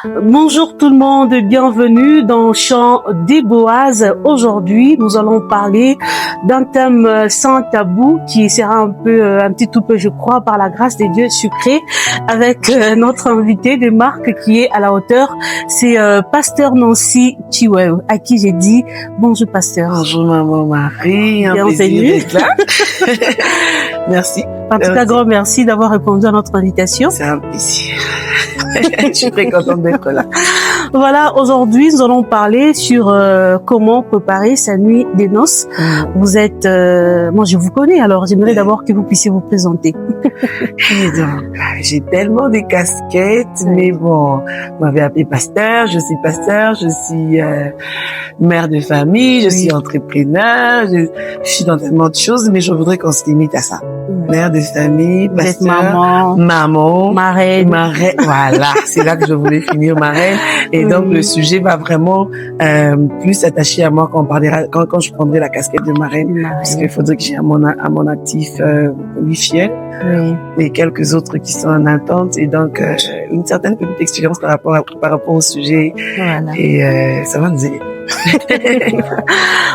Bonjour tout le monde, bienvenue dans Chant des Boaz. Aujourd'hui, nous allons parler d'un thème sans tabou qui sera un petit peu, je crois, par la grâce des dieux sucrés, avec notre invité de marque qui est à la hauteur. C'est Pasteur Nancy Chiwewe, à qui j'ai dit bonjour Pasteur. Bonjour Maman Marie, bienvenue. Merci. En tout cas, grand merci d'avoir répondu à notre invitation. C'est un plaisir. Je suis très contente d'être là. Voilà, aujourd'hui, nous allons parler sur comment préparer sa nuit des noces. Vous êtes... moi, je vous connais, alors j'aimerais d'abord que vous puissiez vous présenter. Et donc, j'ai tellement de casquettes, mais bon, vous m'avez appelé pasteur, je suis pasteur, je suis mère de famille, je suis entrepreneur, je suis dans tellement de choses, mais je voudrais qu'on se limite à ça. Mère de famille, pasteur, maman, marraine, voilà, c'est là que je voulais finir, marraine. Et donc le sujet va vraiment plus s'attacher à moi quand je prendrai la casquette de marraine, parce qu'il faudrait que j'ai à mon actif 8 filles et quelques autres qui sont en attente, et donc une certaine petite expérience par rapport au sujet, et ça va nous aider.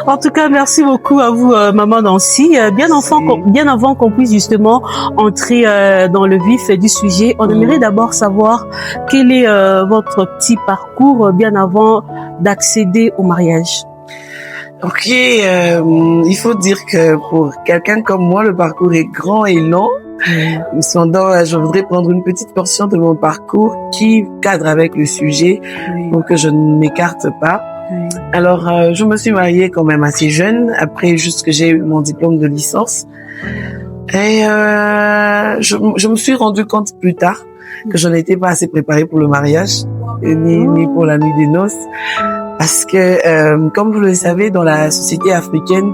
En tout cas, merci beaucoup à vous, Maman Nancy. Bien avant qu'on puisse justement entrer dans le vif du sujet, on aimerait d'abord savoir quel est votre petit parcours bien avant d'accéder au mariage. Ok, il faut dire que pour quelqu'un comme moi, le parcours est grand et long. Cependant, je voudrais prendre une petite portion de mon parcours qui cadre avec le sujet pour que je ne m'écarte pas. Alors, je me suis mariée quand même assez jeune, après juste que j'ai eu mon diplôme de licence. Et je me suis rendu compte plus tard que je n'étais pas assez préparée pour le mariage, ni pour la nuit des noces. Parce que, comme vous le savez, dans la société africaine,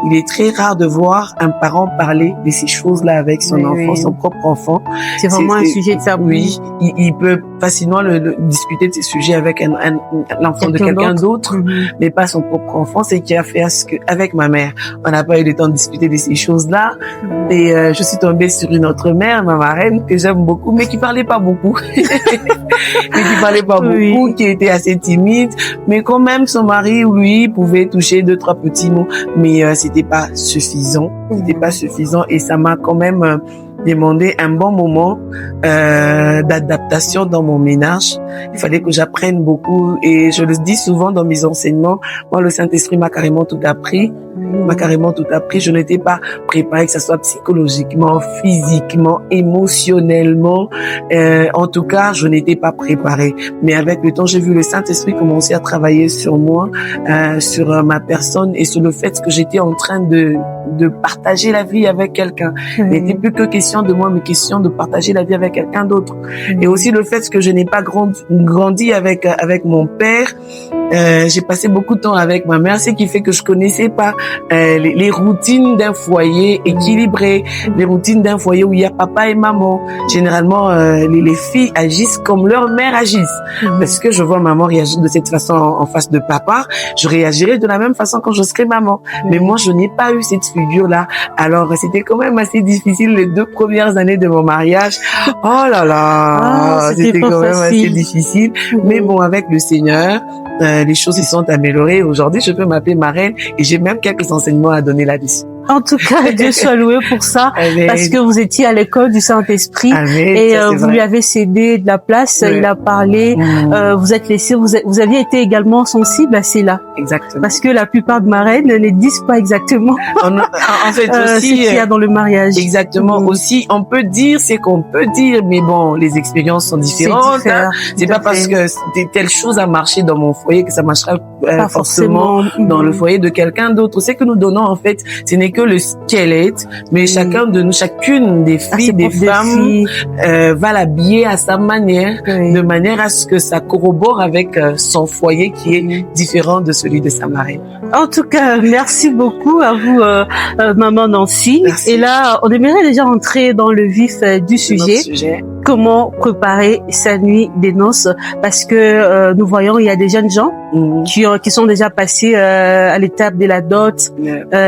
il est très rare de voir un parent parler de ces choses-là avec son enfant, son propre enfant. C'est vraiment un sujet tabou. Oui, il peut facilement discuter de ces sujets avec l'enfant de quelqu'un d'autre, mais pas son propre enfant. C'est qui a fait avec ma mère. On n'a pas eu le temps de discuter de ces choses-là. Et je suis tombée sur une autre mère, ma marraine, que j'aime beaucoup, mais qui parlait pas beaucoup. Qui était assez timide, mais quand même son mari, lui, pouvait toucher 2-3 petits mots, mais c'était pas suffisant. C'était pas suffisant, et ça m'a quand même demandé un bon moment d'adaptation dans mon ménage. Il fallait que j'apprenne beaucoup, et je le dis souvent dans mes enseignements, moi le Saint-Esprit m'a carrément tout appris. Je n'étais pas préparée, que ce soit psychologiquement, physiquement, émotionnellement. En tout cas, je n'étais pas préparée. Mais avec le temps, j'ai vu le Saint-Esprit commencer à travailler sur moi, sur ma personne, et sur le fait que j'étais en train de partager la vie avec quelqu'un. Il n'était plus que question de moi, mais question de partager la vie avec quelqu'un d'autre. Et aussi le fait que je n'ai pas grandi avec mon père. J'ai passé beaucoup de temps avec ma mère, ce qui fait que je connaissais pas les routines d'un foyer équilibré, les routines d'un foyer où il y a papa et maman. Généralement, les filles agissent comme leur mère agissent. Parce que je vois maman réagir de cette façon en face de papa, je réagirai de la même façon quand je serai maman. Mais moi, je n'ai pas eu cette figure-là. Alors, c'était quand même assez difficile les 2 premières années de mon mariage. Oh là là, c'était quand même assez difficile. Mais bon, avec le Seigneur, les choses se sont améliorées. Aujourd'hui, je peux m'appeler marraine, et j'ai même quelques enseignements à donner là-dessus. En tout cas, Dieu soit loué pour ça. Amen. Parce que vous étiez à l'école du Saint-Esprit. Amen, et vous lui avez cédé de la place, il a parlé, vous êtes laissé, vous aviez été également sensible à cela. Exactement. Parce que la plupart de marraines ne disent pas exactement en fait aussi ce qu'il y a dans le mariage. Exactement. Aussi, on peut dire ce qu'on peut dire, mais bon, les expériences sont différentes. C'est pas parce que telle chose a marché dans mon foyer que ça marchera pas forcément dans le foyer de quelqu'un d'autre. Ce que nous donnons, en fait, ce n'est que le squelette, mais chacun de nous, chacune des filles, des femmes, va l'habiller à sa manière, de manière à ce que ça corrobore avec son foyer qui est différent de celui de sa marraine. En tout cas, merci beaucoup à vous, Maman Nancy. Merci. Et là, on aimerait déjà entrer dans le vif du sujet. comment préparer sa nuit des noces, parce que nous voyons il y a des jeunes gens qui sont déjà passés à l'étape de la dot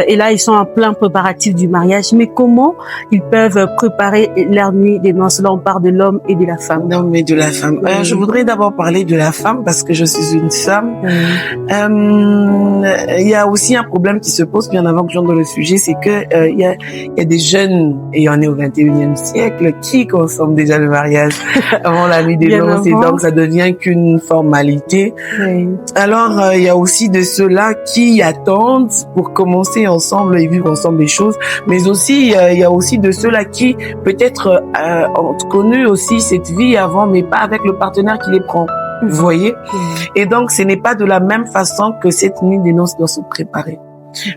et là ils sont en plein préparatif du mariage. Mais comment ils peuvent préparer leur nuit des noces? Là on parle de l'homme et de la femme. L'homme et de la femme. Je voudrais d'abord parler de la femme parce que je suis une femme. Il y a aussi un problème qui se pose bien avant que j'entre dans le sujet, c'est que il y a des jeunes, et on est au 21e siècle, qui consomment déjà le mariage avant la nuit des noces, et donc ça devient qu'une formalité. Alors il y a aussi de ceux-là qui attendent pour commencer ensemble et vivre ensemble les choses, mais aussi il y a aussi de ceux-là qui peut-être ont connu aussi cette vie avant, mais pas avec le partenaire qui les prend. Vous voyez? Et donc, ce n'est pas de la même façon que cette nuit des noces doit se préparer.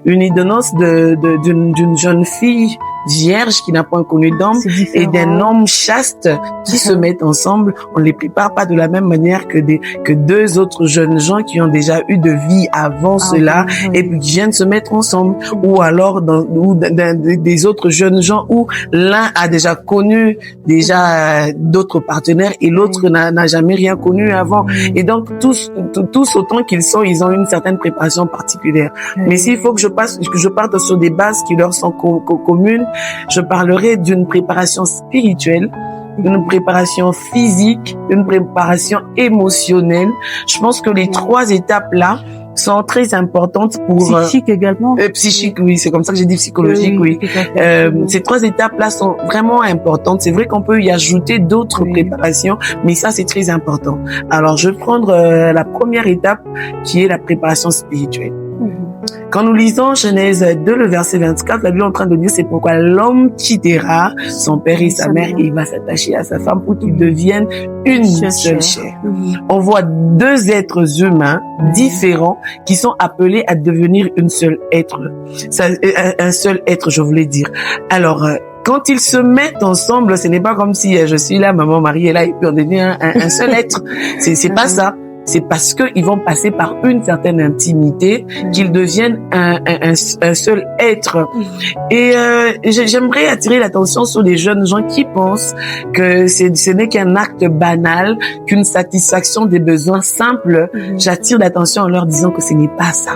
Une nuit de noces d'une jeune fille vierge qui n'a point connu d'homme et d'un homme chaste qui se mettent ensemble, on les prépare pas de la même manière que deux autres jeunes gens qui ont déjà eu de vie avant cela et puis qui viennent se mettre ensemble, ou alors des autres jeunes gens où l'un a déjà connu d'autres partenaires et l'autre n'a jamais rien connu avant, et donc tous autant qu'ils sont, ils ont une certaine préparation particulière. Mais s'il faut que je parte sur des bases qui leur sont communes, je parlerai d'une préparation spirituelle, d'une préparation physique, d'une préparation émotionnelle. Je pense que les trois étapes-là sont très importantes pour... Psychique également. Psychique, oui, c'est comme ça que j'ai dit psychologique, oui. Ces trois étapes-là sont vraiment importantes. C'est vrai qu'on peut y ajouter d'autres préparations, mais ça, c'est très important. Alors, je vais prendre la première étape, qui est la préparation spirituelle. Quand nous lisons Genèse 2, le verset 24, la Bible est en train de dire, c'est pourquoi l'homme quittera son père et sa mère et il va s'attacher à sa femme pour qu'ils deviennent une seule chair. On voit deux êtres humains différents qui sont appelés à devenir une seule être. Un seul être, je voulais dire. Alors, quand ils se mettent ensemble, ce n'est pas comme si je suis là, maman Marie est là et puis on devient un seul être. C'est pas ça. C'est parce que ils vont passer par une certaine intimité qu'ils deviennent un seul être. Et j'aimerais attirer l'attention sur les jeunes gens qui pensent que ce n'est qu'un acte banal, qu'une satisfaction des besoins simples. J'attire l'attention en leur disant que ce n'est pas ça.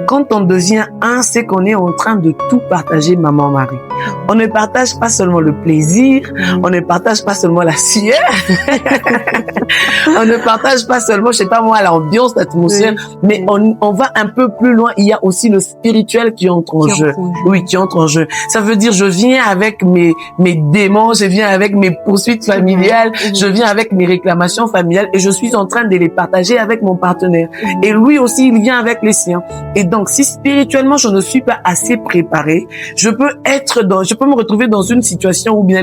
Quand on devient un, c'est qu'on est en train de tout partager, maman Marie. On ne partage pas seulement le plaisir, on ne partage pas seulement la sueur, on ne partage pas seulement, je sais pas moi, l'ambiance, l'atmosphère, mais on va un peu plus loin. Il y a aussi le spirituel qui entre en jeu. Oui, qui entre en jeu. Ça veut dire, je viens avec mes démons, je viens avec mes poursuites familiales, je viens avec mes réclamations familiales et je suis en train de les partager avec mon partenaire. Et lui aussi, il vient avec les siens. Et donc, si spirituellement je ne suis pas assez préparé, je peux me retrouver dans une situation où bien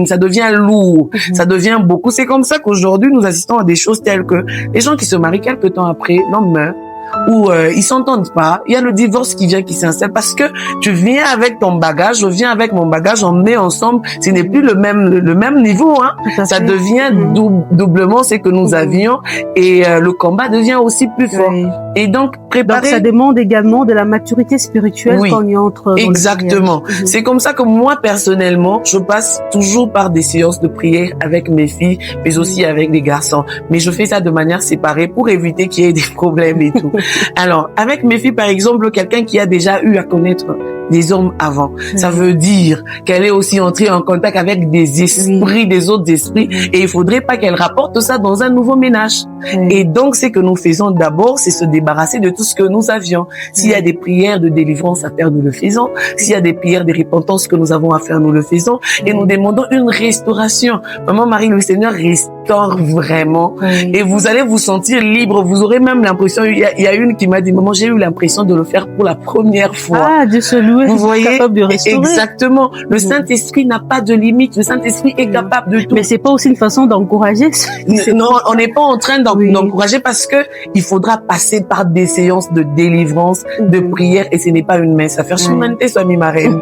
ça devient lourd, ça devient beaucoup. C'est comme ça qu'aujourd'hui nous assistons à des choses telles que les gens qui se marient quelque temps après, l'homme meurt, où ils s'entendent pas, il y a le divorce qui s'installe parce que tu viens avec ton bagage, je viens avec mon bagage, on met ensemble, ce n'est plus le même niveau, hein. Ça devient doublement ce que nous avions et le combat devient aussi plus fort. Et donc ça demande également de la maturité spirituelle quand on y entre. Exactement. C'est comme ça que moi personnellement, je passe toujours par des séances de prière avec mes filles, mais aussi avec les garçons. Mais je fais ça de manière séparée pour éviter qu'il y ait des problèmes et tout. Alors, avec mes filles, par exemple, quelqu'un qui a déjà eu à connaître des hommes avant, ça veut dire qu'elle est aussi entrée en contact avec des esprits, des autres esprits, et il faudrait pas qu'elle rapporte ça dans un nouveau ménage. Et donc, ce que nous faisons d'abord, c'est se débarrasser de tout ce que nous avions. S'il y a des prières de délivrance à faire, nous le faisons. S'il y a des prières de repentance que nous avons à faire, nous le faisons. Et nous demandons une restauration. Maman Marie, le Seigneur restaure vraiment. Et vous allez vous sentir libre. Vous aurez même l'impression, il y a une qui m'a dit, maman, j'ai eu l'impression de le faire pour la première fois. Ah, Dieu se loue. Vous voyez, exactement. Le Saint-Esprit n'a pas de limite. Le Saint-Esprit est capable de tout. Mais c'est pas aussi une façon d'encourager. Non, on n'est pas en train d'encourager. d'encourager parce que il faudra passer par des séances de délivrance, de prière, et ce n'est pas une mince affaire. Je suis soit ma reine.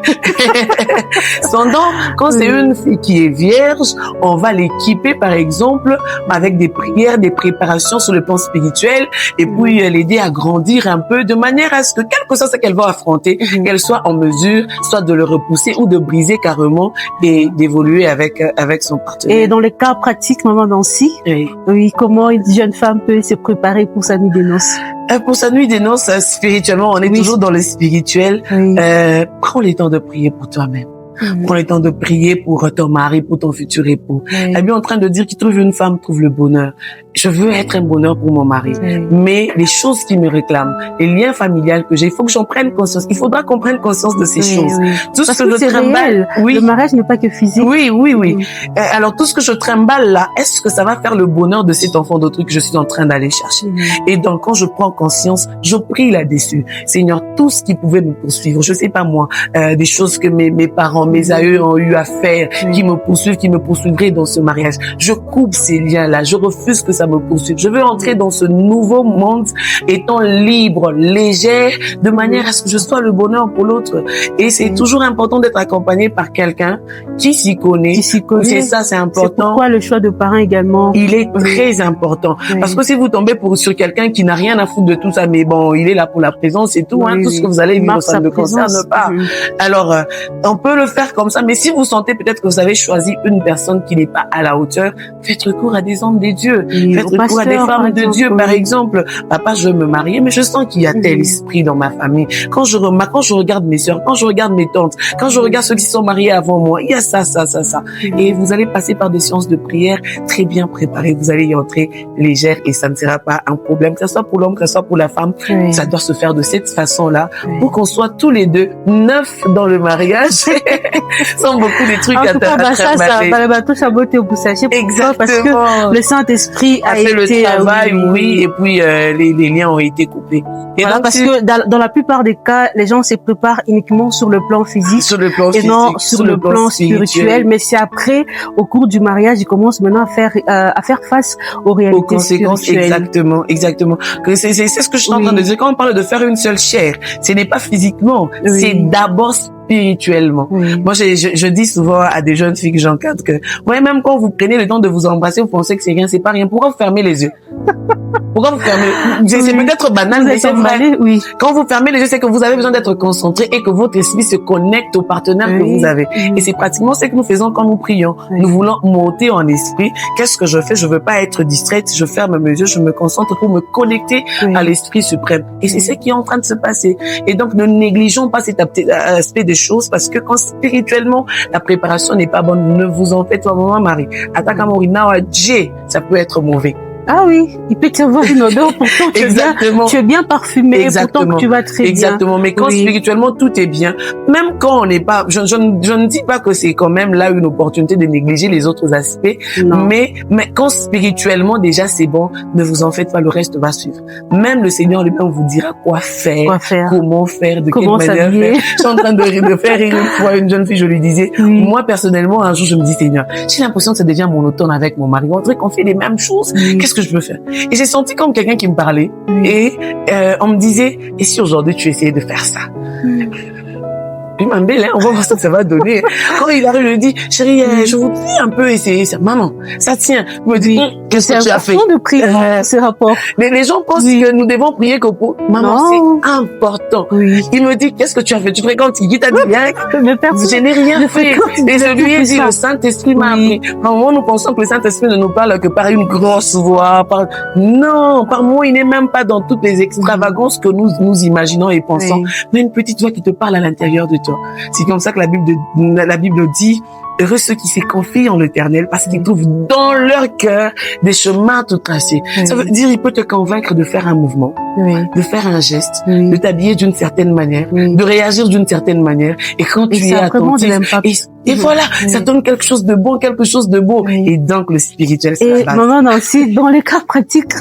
Cependant, quand c'est une fille qui est vierge, on va l'équiper, par exemple, avec des prières, des préparations sur le plan spirituel, et puis l'aider à grandir un peu, de manière à ce que, quel que soit ce qu'elle va affronter, qu'elle soit en mesure, soit de le repousser ou de briser carrément et d'évoluer avec son partenaire. Et dans les cas pratiques, maman Nancy, comment une jeune femme peut se préparer pour sa nuit des noces? Pour sa nuit des noces, spirituellement, on est toujours dans le spirituel. Prends le temps de prier pour toi-même. Prends le temps de prier pour ton mari, pour ton futur époux. Elle est bien en train de dire qu'il trouve une femme, trouve le bonheur. Je veux être un bonheur pour mon mari. Mais les choses qui me réclament, les liens familiaux que j'ai, il faut que j'en prenne conscience. Il faudra qu'on prenne conscience de ces choses. Tout Parce ce que je trimballe, le mariage n'est pas que physique. Alors tout ce que je trimballe là, est-ce que ça va faire le bonheur de cet enfant d'autrui que je suis en train d'aller chercher? Et donc quand je prends conscience, je prie là-dessus. Seigneur, tout ce qui pouvait me poursuivre, je sais pas moi, des choses que mes parents, mes aïeux ont eu à faire, qui me poursuivraient dans ce mariage. Je coupe ces liens-là. Je refuse que ça me poursuive. Je veux entrer dans ce nouveau monde étant libre, légère, de manière à ce que je sois le bonheur pour l'autre. Et c'est toujours important d'être accompagné par quelqu'un qui s'y connaît. C'est ça, c'est important. C'est pourquoi le choix de parents également. Il est très important. Parce que si vous tombez sur quelqu'un qui n'a rien à foutre de tout ça, mais bon, il est là pour la présence et tout, tout ce que vous allez vivre, ça ne concerne pas. Alors, on peut le faire comme ça, mais si vous sentez peut-être que vous avez choisi une personne qui n'est pas à la hauteur, faites recours à des hommes de Dieu, faites recours à des femmes de Dieu, par exemple. Papa, je veux me marier, mais je sens qu'il y a tel esprit dans ma famille. Quand je regarde mes sœurs, quand je regarde mes tantes, quand je regarde ceux qui sont mariés avant moi, il y a ça. Et vous allez passer par des séances de prière très bien préparées. Vous allez y entrer légère et ça ne sera pas un problème, que ce soit pour l'homme, que ce soit pour la femme. Ça doit se faire de cette façon-là pour qu'on soit tous les deux neufs dans le mariage. Sans beaucoup de trucs à touche à beauté au sachet. Exactement. Parce que le Saint-Esprit a fait été le travail, et puis les liens ont été coupés. Et voilà, donc, parce que dans la plupart des cas, les gens se préparent uniquement sur le plan physique, et non sur le plan spirituel. Mais c'est après, au cours du mariage, ils commencent maintenant à faire face aux réalités aux conséquences spirituelles. Exactement. Que c'est ce que je suis en train de dire. Quand on parle de faire une seule chair, ce n'est pas physiquement, c'est d'abord spirituellement. Moi, je dis souvent à des jeunes filles que j'encadre que, même quand vous prenez le temps de vous embrasser, vous pensez que c'est rien, c'est pas rien. Pourquoi vous fermez les yeux? Pourquoi vous fermez? C'est peut-être banal, mais c'est vrai. Quand vous fermez les yeux, c'est que vous avez besoin d'être concentré et que votre esprit se connecte au partenaire que vous avez. Et c'est pratiquement ce que nous faisons quand nous prions. Nous voulons monter en esprit. Qu'est-ce que je fais? Je veux pas être distraite. Je ferme mes yeux, je me concentre pour me connecter à l'esprit suprême. Et c'est ce qui est en train de se passer. Et donc, ne négligeons pas cet aspect des choses parce que quand spirituellement, la préparation n'est pas bonne, ne vous en faites pas, maman Marie. Ataka Morina, ça peut être mauvais. Ah oui, il peut y avoir une odeur, pourtant tu es bien parfumé, pourtant tu vas très bien. Mais quand spirituellement tout est bien, même quand on n'est pas, je ne dis pas que c'est quand même là une opportunité de négliger les autres aspects, mais quand spirituellement déjà c'est bon, ne vous en faites pas, le reste va suivre. Même le Seigneur lui-même vous dira quoi faire, comment faire, de quelle manière faire. Je suis en train de faire rire une fois une jeune fille, je lui disais, moi personnellement un jour je me dis Seigneur, j'ai l'impression que ça devient monotone avec mon mari, on dirait qu'on fait les mêmes choses, qu'est-ce que je peux faire? Et j'ai senti comme quelqu'un qui me parlait et on me disait, et si aujourd'hui tu essayais de faire ça? Puis ma belle, on va voir ce que ça va donner. Quand il arrive, je lui dis, chérie, je vous dis un peu essayer ça. Maman, ça tient. Il me dit, qu'est-ce que tu as fait? C'est important de prier ce rapport. Mais les gens pensent que nous devons prier que pour... Maman, c'est important. Il me dit, qu'est-ce que tu as fait? Tu fréquentes qui t'a dit rien? Je n'ai rien fait. Et je lui ai dit, le Saint-Esprit m'a appris. Par moment, nous pensons que le Saint-Esprit ne nous parle que par une grosse voix. Non, par moment, il n'est même pas dans toutes les extravagances que nous imaginons et pensons. Mais une petite voix qui te parle à l'intérieur de toi. C'est comme ça que la Bible dit, heureux ceux qui se confient en l'Éternel parce qu'ils trouvent dans leur cœur des chemins tout tracés. Ça veut dire, il peut te convaincre de faire un mouvement. de faire un geste, de t'habiller d'une certaine manière, de réagir d'une certaine manière. Et quand tu es attentif, et voilà, ça donne quelque chose de bon, quelque chose de beau. Et donc, le spirituel, c'est la base. Maman Nancy, dans les cas pratiques,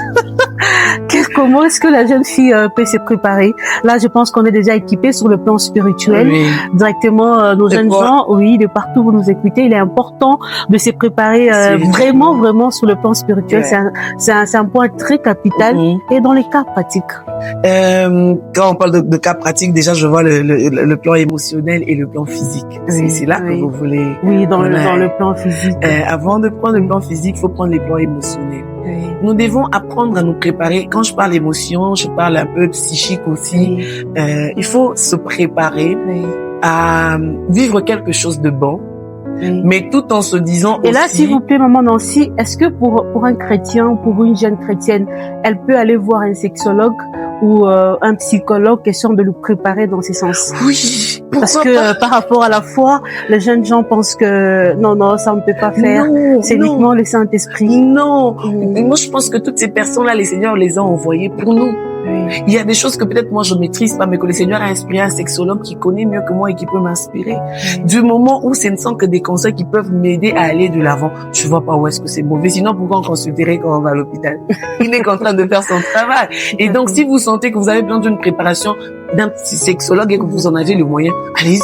comment est-ce que la jeune fille peut se préparer? Là, je pense qu'on est déjà équipé sur le plan spirituel. Directement, nos jeunes gens, de partout vous nous écoutez, il est important de se préparer vraiment sur le plan spirituel. C'est un point très capital. Et dans les cas pratiques, quand on parle de cas pratiques, déjà je vois le plan émotionnel et le plan physique. C'est là que vous voulez. Oui, dans le plan physique. Avant de prendre le plan physique, il faut prendre les plans émotionnels. Nous devons apprendre à nous préparer. Quand je parle émotion, je parle un peu psychique aussi. Il faut se préparer à vivre quelque chose de bon. Mais tout en se disant Et là, s'il vous plaît, maman Nancy, est-ce que pour un chrétien, pour une jeune chrétienne, elle peut aller voir un sexologue ou un psychologue, question de le préparer dans ces sens? Oui. Parce que par rapport à la foi, les jeunes gens pensent que non, ça on ne peut pas faire. C'est uniquement le Saint-Esprit. Non. Moi, je pense que toutes ces personnes-là, les Seigneurs les a envoyées pour nous. Il y a des choses que peut-être moi je maîtrise pas, mais que le Seigneur a inspiré un sexologue qui connaît mieux que moi et qui peut m'inspirer. Du moment où ce ne sont que des conseils qui peuvent m'aider à aller de l'avant, je vois pas où est-ce que c'est mauvais. Sinon, pourquoi on consulterait quand on va à l'hôpital? Il est en train de faire son travail. Et donc, si vous sentez que vous avez besoin d'une préparation d'un petit sexologue et que vous en avez le moyen, allez-y.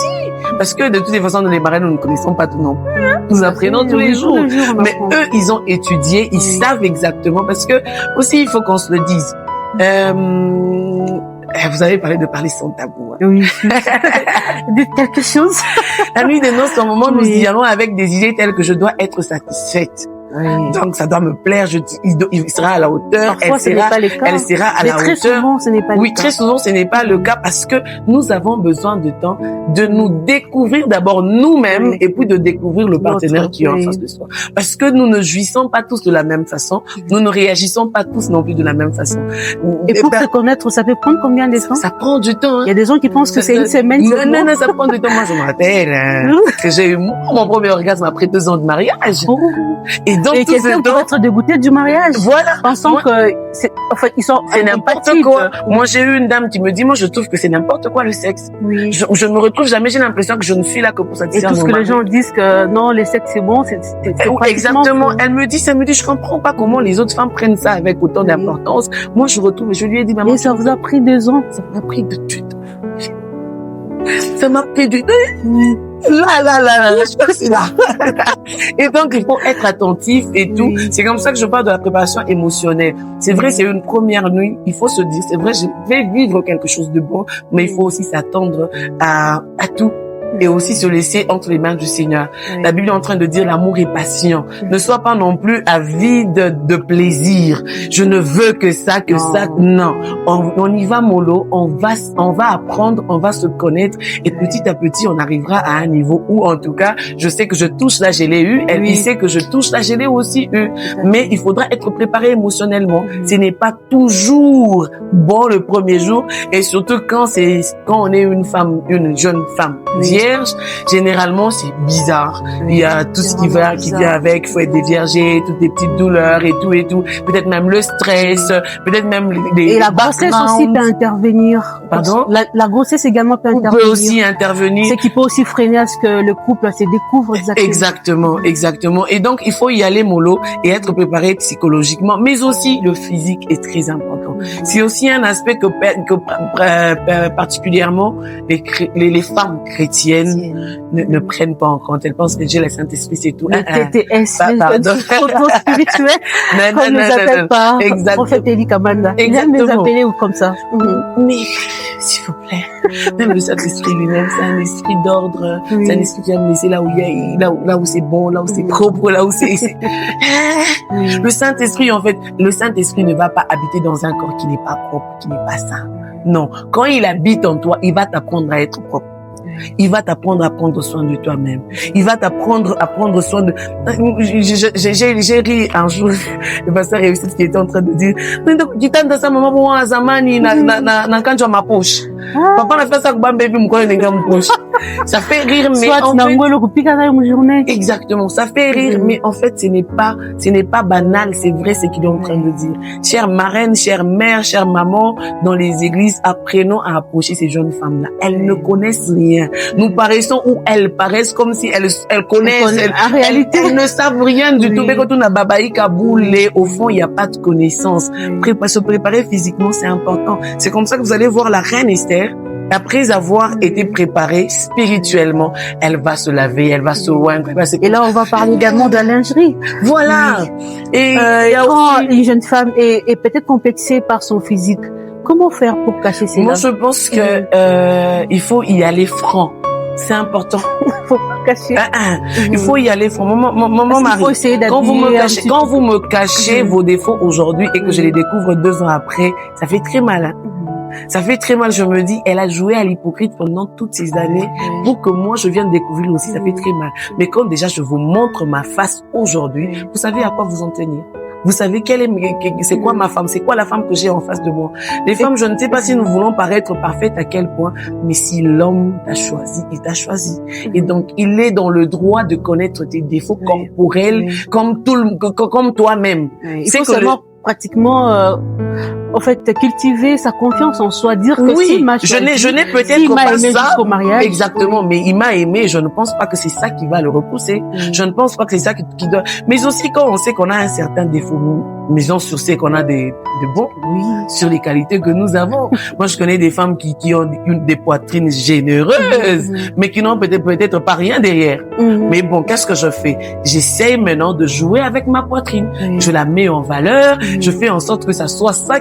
Parce que de toutes les façons, dans les barènes, nous ne connaissons pas tout non plus. Nous apprenons tous les jours. Mais eux, ils ont étudié, ils savent exactement. Parce que aussi, il faut qu'on se le dise. Vous avez parlé sans tabou. Oui. Dites quelque chose. La nuit des noces, au moment, nous y allons avec des idées telles que je dois être satisfaite. Donc, ça doit me plaire, il sera à la hauteur, Parfois, elle sera à la hauteur. Souvent, ce n'est pas le cas. Très souvent, ce n'est pas le cas parce que nous avons besoin de temps de nous découvrir d'abord nous-mêmes et puis de découvrir le partenaire qui est en face de soi. Parce que nous ne jouissons pas tous de la même façon, nous ne réagissons pas tous non plus de la même façon. Et pour se connaître, ça peut prendre combien de temps? Ça prend du temps. Il y a des gens qui pensent que c'est une semaine. Non, ça prend du temps. Moi, je me rappelle que j'ai eu mon premier orgasme après 2 ans de mariage. Et donc, quelqu'un peut être dégoûté du mariage. Voilà. Pensant que c'est n'importe quoi. Moi, j'ai eu une dame qui me dit, moi, je trouve que c'est n'importe quoi le sexe. Oui. Je ne me retrouve jamais, j'ai l'impression que je ne suis là que pour satisfaire mon mari. Et tout ce que les gens disent que non, le sexe c'est bon, c'est exactement. Elle me dit, je comprends pas comment les autres femmes prennent ça avec autant d'importance. Moi, je retrouve, je lui ai dit, maman. Et ça vous a pris 2 ans? Ça m'a pris du temps. Ça m'a pris du temps. Là, je crois que c'est là. Et donc, il faut être attentif et tout. C'est comme ça que je parle de la préparation émotionnelle. C'est vrai, c'est une première nuit. Il faut se dire, c'est vrai, je vais vivre quelque chose de bon, mais il faut aussi s'attendre à tout. Et aussi se laisser entre les mains du Seigneur. La Bible est en train de dire l'amour est patient. Ne sois pas non plus avide de plaisir. Je ne veux que ça, ça. Non. On y va mollo, on va apprendre, on va se connaître et petit à petit, on arrivera à un niveau où, en tout cas, je sais que je touche là, je l'ai eu. Elle sait que je touche là, je l'ai aussi eu. Mais il faudra être préparé émotionnellement. Ce n'est pas toujours bon le premier jour et surtout quand on est une jeune femme vierge, généralement c'est bizarre. Il y a tout ce qui vient avec, il faut être déviergé, toutes les petites douleurs et tout. Peut-être même le stress, peut-être même les et la grossesse aussi peut intervenir. Pardon? La grossesse également peut intervenir. Peut aussi intervenir. C'est qui peut aussi freiner à ce que le couple se découvre exactement. Exactement. Et donc il faut y aller mollo et être préparé psychologiquement, mais aussi le physique est très important. C'est aussi un aspect que particulièrement les femmes chrétiennes ne prennent pas en compte. Elles pensent que Dieu, le Saint-Esprit, c'est tout. Le TTS, le spirituel, comme ne les appelle pas. Le prophète Élie Kabanda. Il aime les appeler ou comme ça. Mais, s'il vous plaît, même le Saint-Esprit lui-même, c'est un esprit d'ordre, c'est un esprit qui va me laisser là où c'est bon, là où c'est propre, là où c'est... Le Saint-Esprit, en fait, le Saint-Esprit ne va pas habiter dans un corps qui n'est pas propre, qui n'est pas sain. Non. Quand il habite en toi, il va t'apprendre à être propre. Il va t'apprendre à prendre soin de toi-même. Il va t'apprendre à prendre soin de... J'ai ri un jour, le pasteur Réussite qui était en train de dire, tu t'as dans sa maman pour un zamani, na kanjwa ma poche. Papa n'a fait ça que baby me connaît dans mon poche. Ça fait rire, mais soit en fait, fait, exactement, ça fait rire, mais en fait, ce n'est pas banal, c'est vrai ce qu'il est en train de dire. Chère marraine, chère mère, chère maman, dans les églises, apprenons à approcher ces jeunes femmes-là. Elles ne connaissent rien. Nous paraissons où elles paraissent comme si elles connaissent. En réalité, elles ne savent rien du tout. Mais quand on a babaï kaboulé, au fond, il n'y a pas de connaissance. Se préparer physiquement, c'est important. C'est comme ça que vous allez voir la reine Esther. Après avoir été préparée spirituellement, elle va se laver, elle va se oindre. Et là, on va parler également de la lingerie. Voilà. Et quand une jeune femme est peut-être complexée par son physique, comment faire pour cacher ses Moi, larmes? je pense que il faut y aller franc. C'est important. Faut pas cacher. Il faut y aller franc. Maman Marie, quand vous me cachez vos défauts aujourd'hui et que je les découvre 2 ans après, ça fait très mal. Hein. Ça fait très mal, je me dis, elle a joué à l'hypocrite pendant toutes ces années pour que moi je vienne découvrir aussi, ça fait très mal. Mais quand déjà je vous montre ma face aujourd'hui, vous savez à quoi vous en tenir. Vous savez c'est quoi ma femme, c'est quoi la femme que j'ai en face de moi. Les femmes, je ne sais pas si nous voulons paraître parfaites à quel point, mais si l'homme t'a choisi, il t'a choisi. Et donc, il est dans le droit de connaître tes défauts corporels, comme toi-même. Il faut seulement pratiquement, en fait, cultiver sa confiance en soi, dire que s'il m'a choisi, je n'ai peut-être pas aimé ça, jusqu'au mariage, exactement, mais il m'a aimé, je ne pense pas que c'est ça qui va le repousser, je ne pense pas que c'est ça qui doit, mais aussi quand on sait qu'on a un certain défaut, mais on sait qu'on a des bons, sur les qualités que nous avons. Moi, je connais des femmes qui ont des poitrines généreuses, mais qui n'ont peut-être pas rien derrière. Mais bon, qu'est-ce que je fais? J'essaie maintenant de jouer avec ma poitrine. Je la mets en valeur, je fais en sorte que ça soit ça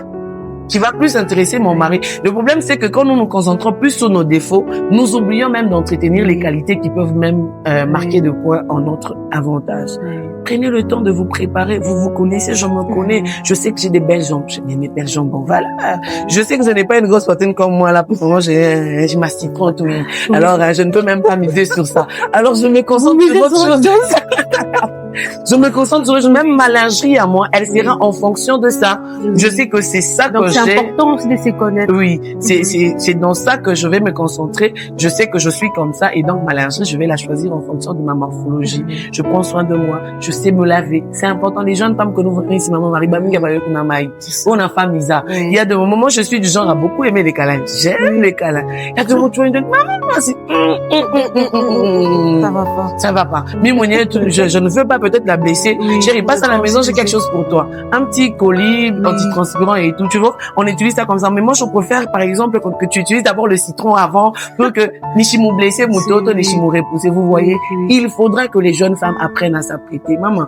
qui va plus intéresser mon mari. Le problème, c'est que quand nous nous concentrons plus sur nos défauts, nous oublions même d'entretenir les qualités qui peuvent même marquer de points en notre avantage. Prenez le temps de vous préparer. Vous vous connaissez, je me connais. Je sais que j'ai des belles jambes. J'ai des belles jambes. Bon, voilà. Je sais que je n'ai pas une grosse poitrine comme moi, là. Pour moi, j'ai ma citron, tout. Alors, je ne peux même pas miser sur ça. Alors, je me concentre sur autre chose. Je me concentre sur même ma lingerie à moi. Elle sera en fonction de ça. Je sais que c'est ça que j'ai. C'est important aussi de se connaître. Oui, c'est dans ça que je vais me concentrer. Je sais que je suis comme ça et donc ma lingerie, je vais la choisir en fonction de ma morphologie. Je prends soin de moi. Je sais me laver. C'est important. Les jeunes femmes que nous voyons ici, maman Marie, on a femme Isa. Il y a des moments, je suis du genre à beaucoup aimer les câlins. J'aime les câlins. Il y a des moments, tu vois, maman, ça va pas. Ça va pas. Mais je ne veux pas peut-être la blesser. Chérie, passe à la maison, j'ai quelque chose pour toi. Un petit colis, antitranspirant et tout, tu vois. On utilise ça comme ça. Mais moi, je préfère, par exemple, que tu utilises d'abord le citron avant, pour que Nishimu blessé, Mutoto, Nishimu repoussé. Vous voyez? Il faudra que les jeunes femmes apprennent à s'apprêter. Maman,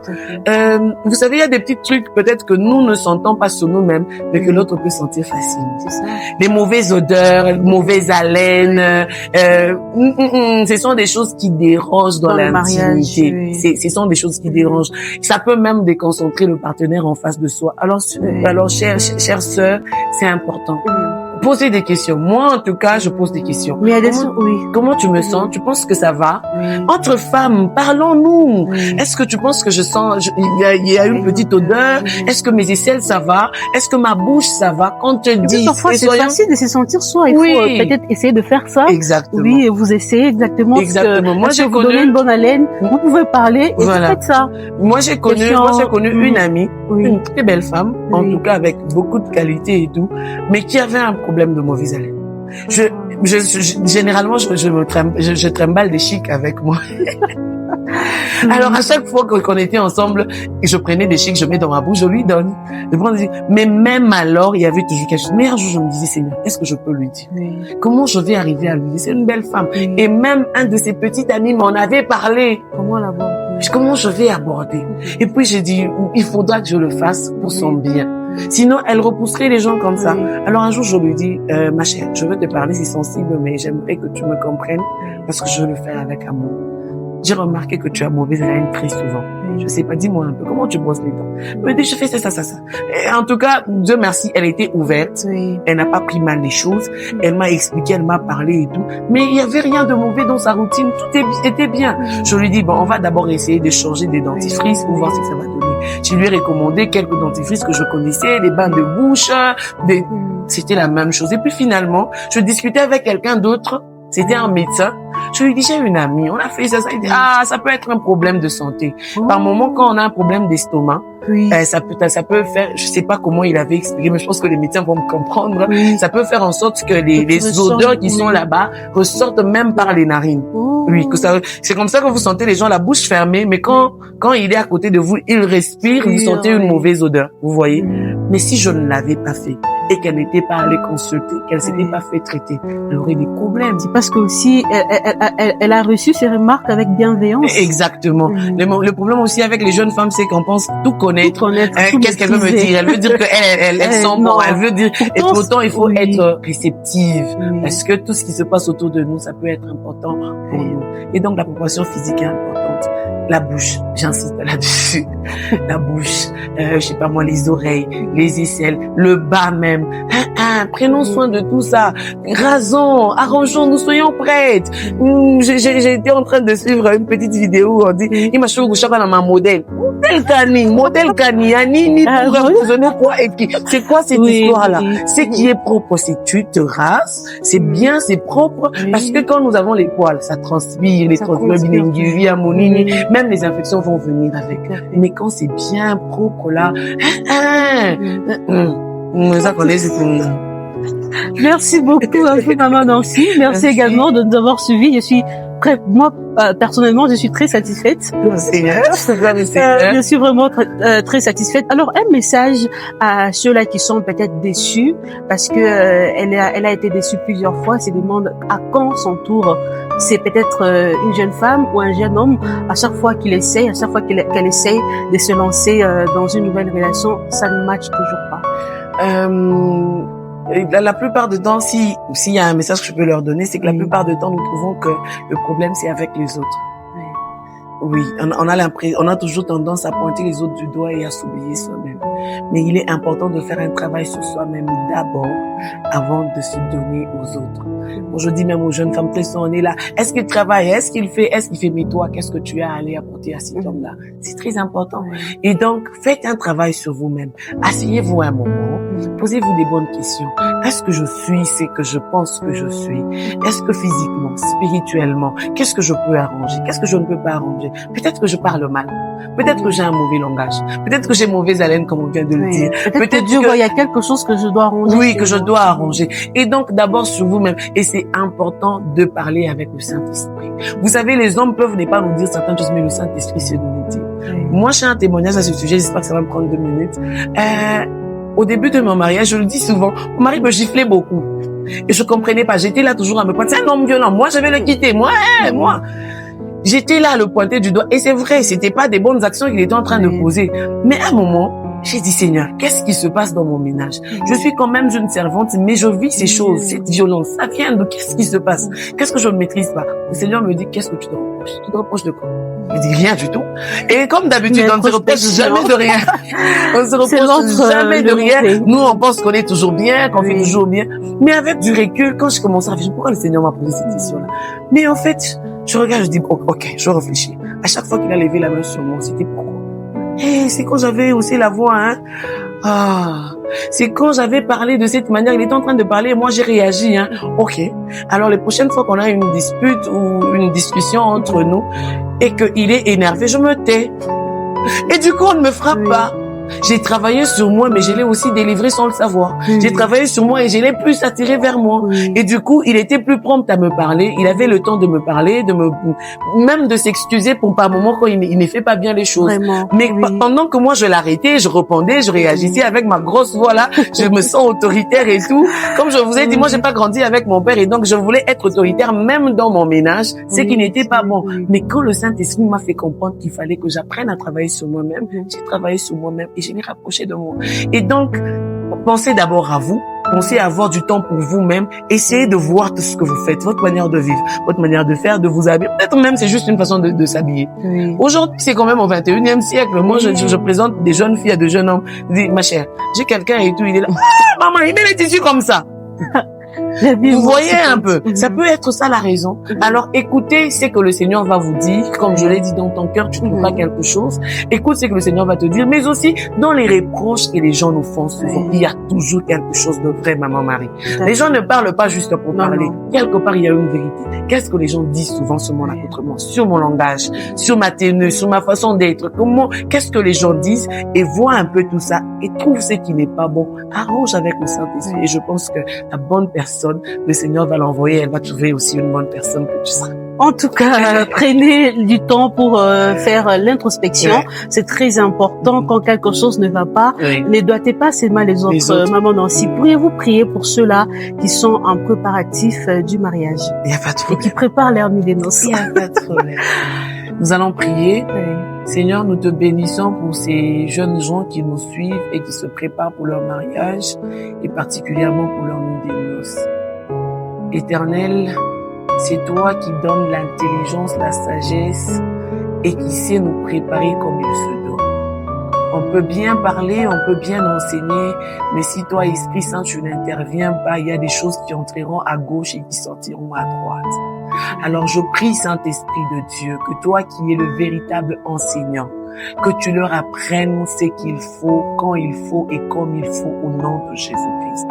vous savez, il y a des petits trucs, peut-être que nous ne sentons pas sur nous-mêmes, mais que l'autre peut sentir facilement. C'est ça. Les mauvaises odeurs, mauvaises haleines, ce sont des choses qui dérangent dans l'intimité. Ce sont des choses qui dérangent. Ça peut même déconcentrer le partenaire en face de soi. Alors chère sœur, c'est important. Poser des questions. Moi, en tout cas, je pose des questions. Mais comment tu me sens? Tu penses que ça va? Entre femmes, parlons-nous. Est-ce que tu penses que je sens, il y a une petite odeur? Est-ce que mes aisselles, ça va? Est-ce que ma bouche, ça va? Quand on te dit, parfois, c'est facile de se sentir soi. Il faut peut-être essayer de faire ça. Exactement. Oui, et vous essayez exactement. Moi, j'ai connu une bonne haleine. Vous pouvez parler et vous faites ça. Moi, j'ai connu une amie, une très belle femme, en tout cas avec beaucoup de qualité et tout, mais qui avait un problème de mauvaise haleine. Généralement, je trimballe des chics avec moi. Alors, à chaque fois qu'on était ensemble, je prenais des chics, je mets dans ma bouche, je lui donne. Mais même alors, il y avait toujours quelque chose. Mais un jour, je me disais, Seigneur, est-ce que je peux lui dire? Comment je vais arriver à lui dire? C'est une belle femme. Et même un de ses petits amis m'en avait parlé. Comment je vais aborder? Et puis, j'ai dit, il faudra que je le fasse pour son bien. Sinon, elle repousserait les gens comme ça. Alors un jour, je lui dis, ma chère, je veux te parler, c'est sensible, mais j'aimerais que tu me comprennes parce que je veux le faire avec amour. J'ai remarqué que tu as mauvaise haleine très souvent. Je sais pas, dis-moi un peu, comment tu brosses les dents? Elle me dit, je fais ça. Et en tout cas, Dieu merci, elle était ouverte. Elle n'a pas pris mal les choses. Elle m'a expliqué, elle m'a parlé et tout. Mais il y avait rien de mauvais dans sa routine. Tout était bien. Je lui dis, bon, on va d'abord essayer de changer des dentifrices pour voir ce que ça va donner. Je lui ai recommandé quelques dentifrices que je connaissais, des bains de bouche, c'était la même chose. Et puis finalement, je discutais avec quelqu'un d'autre, c'était un médecin. Je lui dis, j'ai une amie, on a fait ça. Il dit, ça peut être un problème de santé. Par moment, quand on a un problème d'estomac, ça peut faire, je sais pas comment il avait expliqué, mais je pense que les médecins vont me comprendre. Ça peut faire en sorte que les odeurs qui sont là-bas ressortent même par les narines. Oui, c'est comme ça que vous sentez les gens la bouche fermée, mais quand il est à côté de vous, il respire, vous sentez une mauvaise odeur. Vous voyez? Mais si je ne l'avais pas fait, et qu'elle n'était pas allée consulter, qu'elle s'était pas fait traiter, elle aurait des problèmes. C'est parce que aussi, elle a reçu ces remarques avec bienveillance. Exactement. Le problème aussi avec les jeunes femmes, c'est qu'on pense tout connaître. Qu'est-ce qu'elle veut me dire? Elle veut dire qu'elle sent bon. Elle veut dire, et pourtant, il faut être réceptive. Parce que tout ce qui se passe autour de nous, ça peut être important pour nous. Et donc, la préparation physique est importante. La bouche, j'insiste là-dessus. La bouche, je sais pas moi, les oreilles, les aisselles, le bas même. Prenons soin de tout ça. Rasons, arrangeons-nous, soyons prêtes. J'ai été en train de suivre une petite vidéo où on dit, il m'a choisi dans ma modèle. Modèle cani, ni pour quoi et qui. C'est quoi cette histoire-là? C'est qui est propre, c'est tu te rases, c'est bien, c'est propre, parce que quand nous avons les poils, ça transpire, les transpire, amonini, même les infections vont venir avec. Mais quand c'est bien propre là, ça connaît, c'est Merci beaucoup, maman Nancy. Merci également de nous avoir suivis. Je suis moi, personnellement, je suis très satisfaite. Je suis vraiment très satisfaite. Alors, un message à ceux-là qui sont peut-être déçus, parce que elle a été déçue plusieurs fois. Se demande à quand son tour. C'est peut-être une jeune femme ou un jeune homme. À chaque fois qu'il essaye, à chaque fois qu'elle essaye de se lancer dans une nouvelle relation, ça ne matche toujours pas. La plupart du temps, s'il y a un message que je peux leur donner, c'est que la plupart du temps, nous trouvons que le problème, c'est avec les autres. Oui, on a toujours tendance à pointer les autres du doigt et à s'oublier soi-même. Mais il est important de faire un travail sur soi-même d'abord, avant de se donner aux autres. Bon, je dis même aux jeunes femmes, on est là. Est-ce qu'il travaille? Est-ce qu'il fait? Mais toi, qu'est-ce que tu as à aller apporter à cet homme-là? C'est très important. Et donc, faites un travail sur vous-même. Asseyez-vous un moment. Posez-vous des bonnes questions. Est-ce que je suis ce que je pense que je suis? Est-ce que physiquement, spirituellement, qu'est-ce que je peux arranger? Qu'est-ce que je ne peux pas arranger? Peut-être que je parle mal. Peut-être que j'ai un mauvais langage. Peut-être que j'ai mauvaise haleine, comme on vient de le dire. Peut-être que il y a quelque chose que je dois arranger. Oui, que je dois arranger. Et donc, d'abord sur vous-même. Et c'est important de parler avec le Saint-Esprit. Vous savez, les hommes peuvent ne pas nous dire certaines choses, mais le Saint-Esprit sait nous le dire. Moi, j'ai un témoignage à ce sujet. J'espère que ça va me prendre 2 minutes. Au début de mon mariage, je le dis souvent, mon mari me giflait beaucoup. Et je comprenais pas. J'étais là toujours à me pointer. C'est un homme violent. Moi, je vais le quitter. Moi. J'étais là à le pointer du doigt. Et c'est vrai, c'était pas des bonnes actions qu'il était en train de poser. Mais à un moment, j'ai dit, Seigneur, qu'est-ce qui se passe dans mon ménage? Je suis quand même jeune servante, mais je vis ces choses, cette violence. Ça vient de qu'est-ce qui se passe? Qu'est-ce que je ne maîtrise pas? Le Seigneur me dit, qu'est-ce que tu te reproches? Tu te reproches de quoi? Je dis rien du tout. Et comme d'habitude, on ne se reproche jamais de rien. On se reproche jamais de rien. Nous, on pense qu'on est toujours bien, qu'on fait toujours bien. Mais avec du recul, quand je commence à réfléchir, pourquoi le Seigneur m'a posé cette question-là? Mais en fait, je regarde, je dis, ok, je réfléchis. À chaque fois qu'il a levé la main sur moi, c'était pourquoi? C'est quand j'avais haussé la voix, c'est quand j'avais parlé de cette manière, il était en train de parler, et moi j'ai réagi, Ok. Alors les prochaines fois qu'on a une dispute ou une discussion entre nous et qu'il est énervé, je me tais. Et du coup, on ne me frappe pas. J'ai travaillé sur moi, mais je l'ai aussi délivré sans le savoir. J'ai travaillé sur moi et je l'ai plus attiré vers moi. Et du coup, il était plus prompt à me parler. Il avait le temps de me parler, même de s'excuser pour par moment quand il ne fait pas bien les choses. Vraiment, mais pendant que moi je l'arrêtais, je répondais, je réagissais avec ma grosse voix là. Je me sens autoritaire et tout. Comme je vous ai dit, moi j'ai pas grandi avec mon père et donc je voulais être autoritaire même dans mon ménage, ce qui n'était pas bon. Mais quand le Saint-Esprit m'a fait comprendre qu'il fallait que j'apprenne à travailler sur moi-même, j'ai travaillé sur moi-même. Et je l'ai rapproché de moi. Et donc, pensez d'abord à vous, pensez à avoir du temps pour vous-même, essayez de voir tout ce que vous faites, votre manière de vivre, votre manière de faire, de vous habiller. Peut-être même c'est juste une façon de s'habiller. Aujourd'hui, c'est quand même au 21e siècle. Moi, je présente des jeunes filles à des jeunes hommes. Je dis, ma chère, j'ai quelqu'un et tout, il est là. Maman, il met les tissus comme ça. Vous voyez un peu, ça peut être ça la raison. Alors écoutez ce que le Seigneur va vous dire, comme je l'ai dit, dans ton cœur tu trouveras quelque chose. Écoute ce que le Seigneur va te dire, mais aussi dans les reproches que les gens nous font souvent, il y a toujours quelque chose de vrai, maman Marie. Les gens ne parlent pas juste pour parler. Quelque part, il y a une vérité. Qu'est-ce que les gens disent souvent sur mon accoutrement, sur mon langage, sur ma tenue, sur ma façon d'être? Qu'est-ce que les gens disent? Et vois un peu tout ça et trouve ce qui n'est pas bon. Arrange avec le Saint-Esprit. Et je pense que la bonne personne, le Seigneur va l'envoyer. Elle va trouver aussi une bonne personne que tu seras. En tout cas, prenez du temps pour faire l'introspection. Ouais. C'est très important. Quand quelque chose ne va pas, Oui. ne doitez pas seulement les autres. Maman Nancy, pourriez-vous prier pour ceux-là qui sont en préparatif du mariage? Il n'y a pas de Et problème. qui préparent leur nuit des noces. Il n'y a pas de problème. Nous allons prier. Seigneur, nous te bénissons pour ces jeunes gens qui nous suivent et qui se préparent pour leur mariage et particulièrement pour leur nuit des noces. Éternel, c'est toi qui donnes l'intelligence, la sagesse et qui sais nous préparer comme il se doit. On peut bien parler, on peut bien enseigner, mais si toi, Esprit Saint, tu n'interviens pas, il y a des choses qui entreront à gauche et qui sortiront à droite. Alors je prie, Saint-Esprit de Dieu, que toi qui es le véritable enseignant, que tu leur apprennes ce qu'il faut, quand il faut et comme il faut au nom de Jésus-Christ.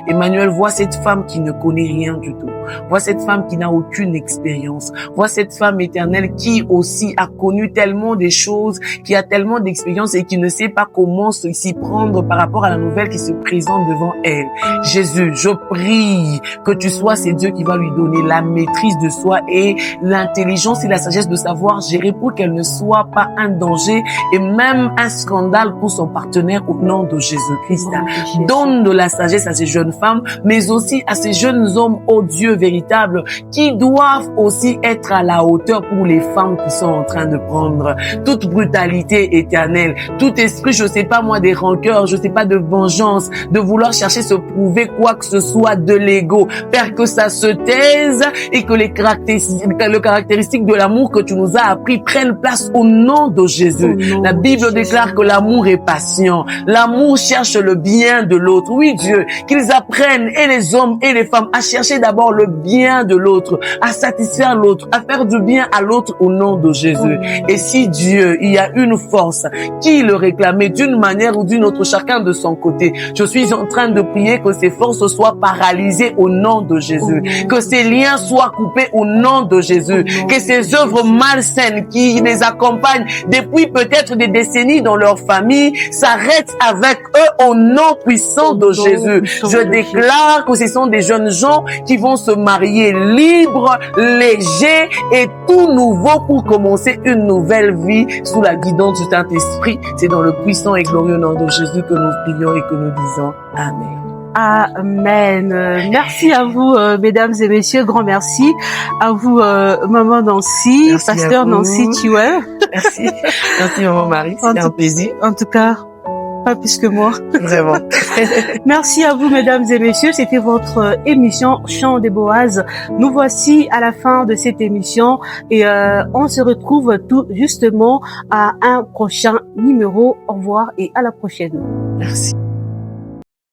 Emmanuel, vois cette femme qui ne connaît rien du tout. Vois cette femme qui n'a aucune expérience. Vois cette femme éternelle qui aussi a connu tellement de choses, qui a tellement d'expérience et qui ne sait pas comment s'y prendre par rapport à la nouvelle qui se présente devant elle. Jésus, je prie que tu sois ce Dieu qui va lui donner la maîtrise de soi et l'intelligence et la sagesse de savoir gérer pour qu'elle ne soit pas un danger et même un scandale pour son partenaire au nom de Jésus-Christ. Donne de la sagesse à ces jeunes femmes, mais aussi à ces jeunes hommes, oh Dieu véritable, qui doivent aussi être à la hauteur pour les femmes qui sont en train de prendre toute brutalité éternelle, tout esprit, je sais pas moi, des rancœurs, je sais pas de vengeance, de vouloir chercher se prouver quoi que ce soit de l'ego. Père, que ça se taise et que les caractéristiques de l'amour que tu nous as appris prennent place au nom de Jésus. La Bible déclare que l'amour est patient. L'amour cherche le bien de l'autre. Oui, Dieu, qu'ils apprennent, et les hommes et les femmes, à chercher d'abord le bien de l'autre, à satisfaire l'autre, à faire du bien à l'autre au nom de Jésus. Et si Dieu, il y a une force qui le réclamait d'une manière ou d'une autre, chacun de son côté, je suis en train de prier que ces forces soient paralysées au nom de Jésus, que ces liens soient coupés au nom de Jésus, que ces œuvres malsaines qui les accompagnent depuis peut-être des décennies dans leur famille s'arrêtent avec eux au nom puissant de Jésus. Je déclare que ce sont des jeunes gens qui vont se marier libres, légers et tout nouveau pour commencer une nouvelle vie sous la guidance du Saint-Esprit. C'est dans le puissant et glorieux nom de Jésus que nous prions et que nous disons Amen. Amen. Merci à vous, mesdames et messieurs. Grand merci à vous, maman Nancy, Merci pasteur Nancy Chiwell. Merci. Merci, maman Marie. C'était un plaisir. En tout cas, pas plus que moi. Vraiment. Merci à vous, mesdames et messieurs. C'était votre émission Chant des Boaz. Nous voici à la fin de cette émission et on se retrouve tout justement à un prochain numéro. Au revoir et à la prochaine. Merci.